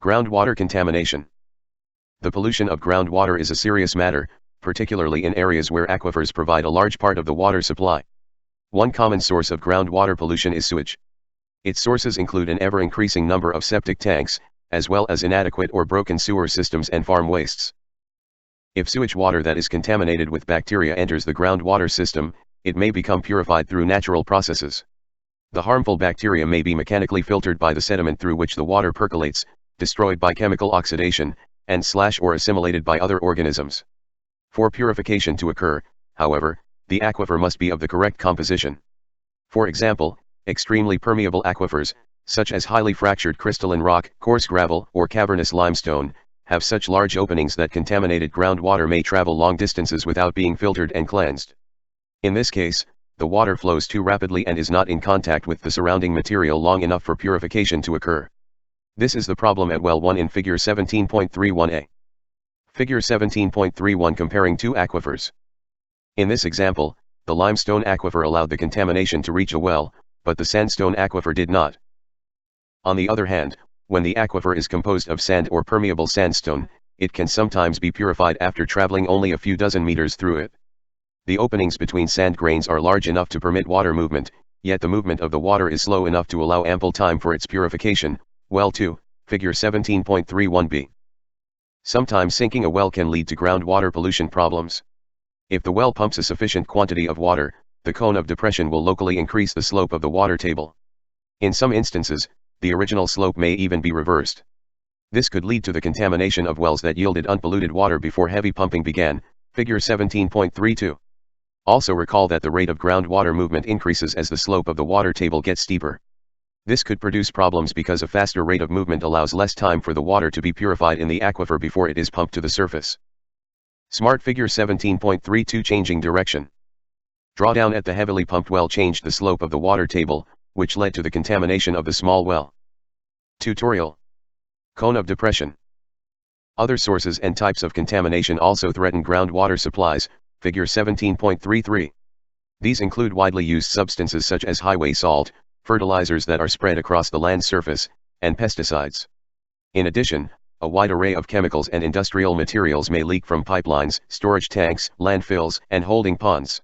Groundwater contamination. The pollution of groundwater is a serious matter, particularly in areas where aquifers provide a large part of the water supply. One common source of groundwater pollution is sewage. Its sources include an ever-increasing number of septic tanks, as well as inadequate or broken sewer systems and farm wastes. If sewage water that is contaminated with bacteria enters the groundwater system, it may become purified through natural processes. The harmful bacteria may be mechanically filtered by the sediment through which the water percolates, destroyed by chemical oxidation, and/or assimilated by other organisms. For purification to occur, however, the aquifer must be of the correct composition. For example, extremely permeable aquifers, such as highly fractured crystalline rock, coarse gravel, or cavernous limestone, have such large openings that contaminated groundwater may travel long distances without being filtered and cleansed. In this case, the water flows too rapidly and is not in contact with the surrounding material long enough for purification to occur. This is the problem at well 1 in Figure 17.31a. Figure 17.31 comparing two aquifers. In this example, the limestone aquifer allowed the contamination to reach a well, but the sandstone aquifer did not. On the other hand, when the aquifer is composed of sand or permeable sandstone, it can sometimes be purified after traveling only a few dozen meters through it. The openings between sand grains are large enough to permit water movement, yet the movement of the water is slow enough to allow ample time for its purification. Well 2, Figure 17.31b. Sometimes sinking a well can lead to groundwater pollution problems. If the well pumps a sufficient quantity of water, the cone of depression will locally increase the slope of the water table. In some instances, the original slope may even be reversed. This could lead to the contamination of wells that yielded unpolluted water before heavy pumping began. Figure 17.32. Also recall that the rate of groundwater movement increases as the slope of the water table gets steeper. This could produce problems because a faster rate of movement allows less time for the water to be purified in the aquifer before it is pumped to the surface. Smart Figure 17.32 Changing direction. Drawdown at the heavily pumped well changed the slope of the water table, which led to the contamination of the small well. Tutorial. Cone of depression. Other sources and types of contamination also threaten groundwater supplies. Figure 17.33. These include widely used substances such as highway salt, fertilizers that are spread across the land surface, and pesticides. In addition, a wide array of chemicals and industrial materials may leak from pipelines, storage tanks, landfills, and holding ponds.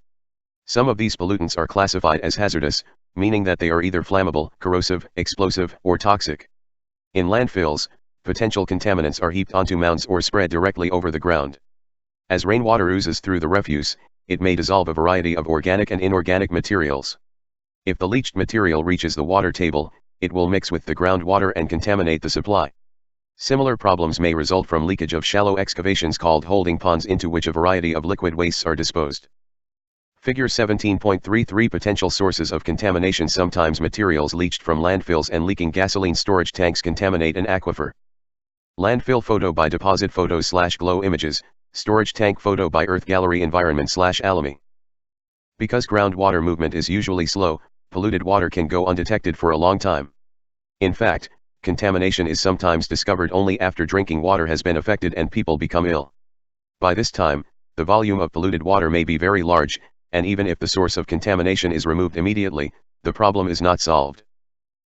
Some of these pollutants are classified as hazardous, meaning that they are either flammable, corrosive, explosive, or toxic. In landfills, potential contaminants are heaped onto mounds or spread directly over the ground. As rainwater oozes through the refuse, it may dissolve a variety of organic and inorganic materials. If the leached material reaches the water table, it will mix with the groundwater and contaminate the supply. Similar problems may result from leakage of shallow excavations called holding ponds into which a variety of liquid wastes are disposed. Figure 17.33 Potential sources of contamination. Sometimes materials leached from landfills and leaking gasoline storage tanks contaminate an aquifer. Landfill photo by Deposit Photos/Glow Images, Storage tank photo by Earth Gallery Environment/Alamy. Because groundwater movement is usually slow, polluted water can go undetected for a long time. In fact, contamination is sometimes discovered only after drinking water has been affected and people become ill. By this time, the volume of polluted water may be very large, and even if the source of contamination is removed immediately, the problem is not solved.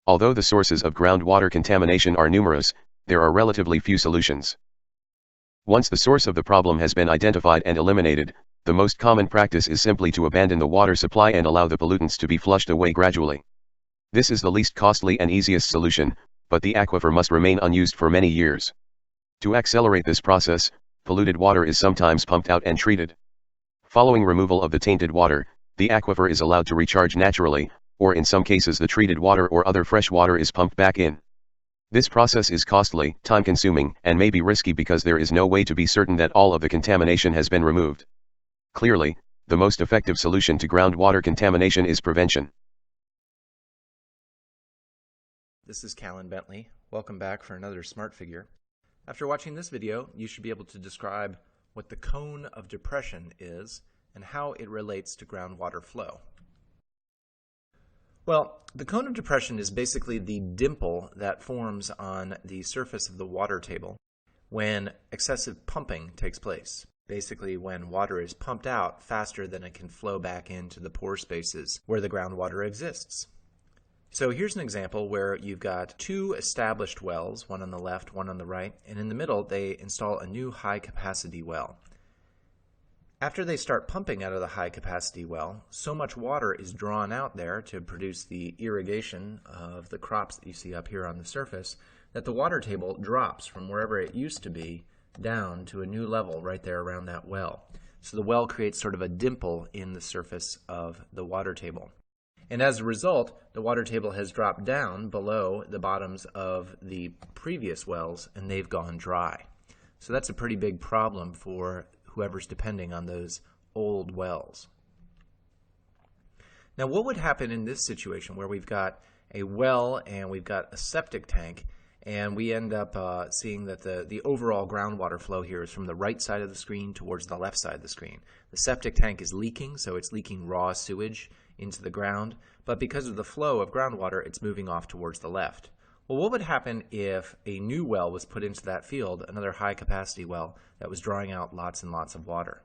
Although the sources of groundwater contamination are numerous, there are relatively few solutions. Once the source of the problem has been identified and eliminated, the most common practice is simply to abandon the water supply and allow the pollutants to be flushed away gradually. This is the least costly and easiest solution, but the aquifer must remain unused for many years. To accelerate this process, polluted water is sometimes pumped out and treated. Following removal of the tainted water, the aquifer is allowed to recharge naturally, or in some cases the treated water or other fresh water is pumped back in. This process is costly, time-consuming, and may be risky because there is no way to be certain that all of the contamination has been removed. Clearly, the most effective solution to groundwater contamination is prevention. This is Callan Bentley. Welcome back for another Smart Figure. After watching this video, you should be able to describe what the cone of depression is and how it relates to groundwater flow. Well, the cone of depression is basically the dimple that forms on the surface of the water table when excessive pumping takes place. Basically, when water is pumped out faster than it can flow back into the pore spaces where the groundwater exists. So here's an example where you've got two established wells, one on the left, one on the right, and in the middle they install a new high-capacity well. After they start pumping out of the high-capacity well, so much water is drawn out there to produce the irrigation of the crops that you see up here on the surface that the water table drops from wherever it used to be down to a new level right there around that well. So the well creates sort of a dimple in the surface of the water table. And as a result, the water table has dropped down below the bottoms of the previous wells, and they've gone dry. So that's a pretty big problem for whoever's depending on those old wells. Now, what would happen in this situation where we've got a well and we've got a septic tank, and we end up seeing that the overall groundwater flow here is from the right side of the screen towards the left side of the screen. The septic tank is leaking, so it's leaking raw sewage into the ground, but because of the flow of groundwater, it's moving off towards the left. Well, what would happen if a new well was put into that field, another high-capacity well that was drawing out lots and lots of water?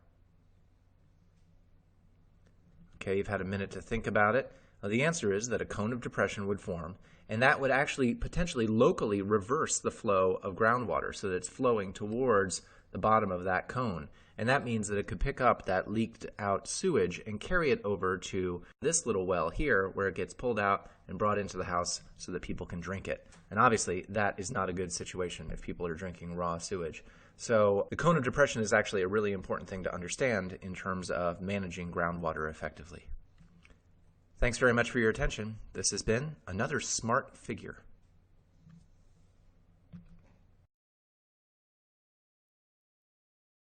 Okay, you've had a minute to think about it. Well, the answer is that a cone of depression would form, and that would actually potentially locally reverse the flow of groundwater so that it's flowing towards the bottom of that cone. And that means that it could pick up that leaked out sewage and carry it over to this little well here where it gets pulled out and brought into the house so that people can drink it. And obviously that is not a good situation if people are drinking raw sewage. So the cone of depression is actually a really important thing to understand in terms of managing groundwater effectively. Thanks very much for your attention. This has been another Smart Figure.